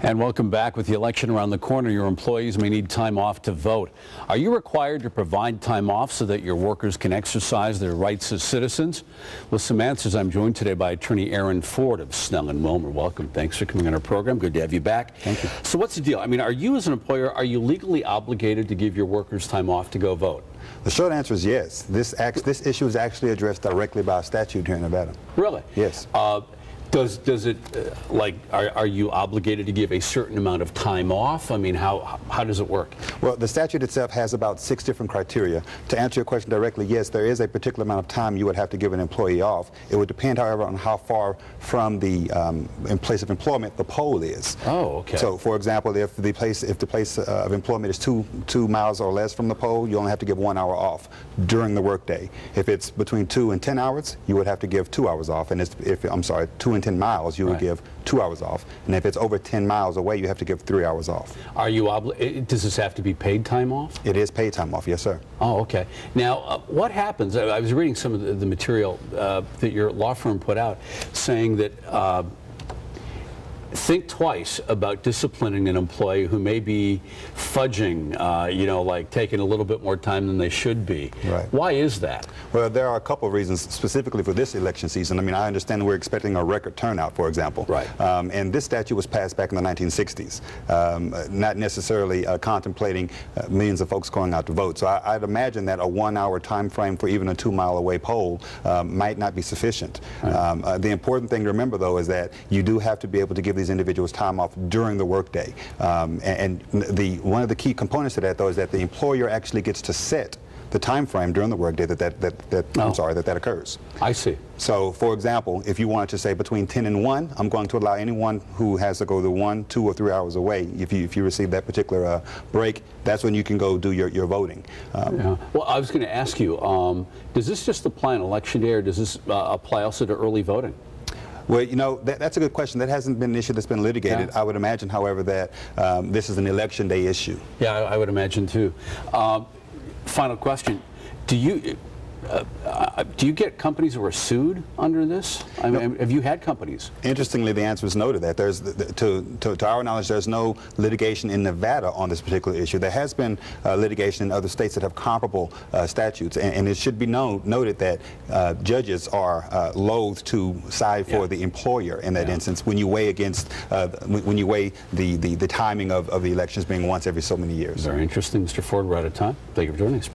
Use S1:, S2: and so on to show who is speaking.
S1: And welcome back. With the election around the corner, your employees may need time off to vote. Are you required to provide time off so that your workers can exercise their rights as citizens? With some answers, I'm joined today by attorney Aaron Ford of Snell and Wilmer. Welcome. Thanks for coming on our program. Good to have you back.
S2: Thank you.
S1: So what's the deal? I mean, are you as an employer, are you legally obligated to give your workers time off to go vote?
S2: The short answer is yes. This issue is actually addressed directly by statute here in Nevada.
S1: Really?
S2: Yes.
S1: Does it, are you obligated to give a certain amount of time off? I mean, how does it work?
S2: Well, the statute itself has about 6 different criteria. To answer your question directly, yes, there is a particular amount of time you would have to give an employee off. It would depend, however, on how far from the place of employment the poll is.
S1: Oh, okay.
S2: So, for example, if the place of employment is two miles or less from the poll, you only have to give 1 hour off during the workday. If it's between 2 and 10 hours, you would have to give 2 hours off. And I'm sorry, 2 and 10 miles, you would give 2 hours off. And if it's over 10 miles away, you have to give 3 hours off.
S1: Are you does this have to be paid time off?
S2: It is paid time off, yes, sir.
S1: Oh, okay. Now, what happens? I was reading some of the material that your law firm put out, saying that think twice about disciplining an employee who may be fudging, you know, like taking a little bit more time than they should be.
S2: Right.
S1: Why is that? Well,
S2: there are a couple of reasons specifically for this election season. I mean, I understand we're expecting a record turnout, for example.
S1: Right.
S2: And this statute was passed back in the 1960s, not necessarily contemplating millions of folks going out to vote. So I'd imagine that a 1 hour time frame for even a 2 mile away poll might not be sufficient. Right. The important thing to remember, though, is that you do have to be able to give these individuals time off during the workday. And one of the key components to that, though, is that the employer actually gets to set the time frame during the workday that occurs.
S1: I see.
S2: So, for example, if you wanted to say between 10 and 1, I'm going to allow anyone who has to go to 1, 2, or 3 hours away. If you receive that particular break, that's when you can go do your voting.
S1: Yeah. Well, I was going to ask you, does this just apply on election day, or does this apply also to early voting?
S2: Well, you know, that's a good question. That hasn't been an issue that's been litigated.
S1: Yeah.
S2: I would imagine, however, that this is an election day issue.
S1: Yeah, I would imagine too. Final question: do you get companies who are sued under this? I mean, have you had companies?
S2: Interestingly, the answer is no to that. There's, to our knowledge, there's no litigation in Nevada on this particular issue. There has been litigation in other states that have comparable statutes, and it should be noted that judges are loath to side for the employer in that instance when you weigh against the timing of the elections being once every so many years.
S1: Very interesting, Mr. Ford. We're out of time. Thank you for joining us.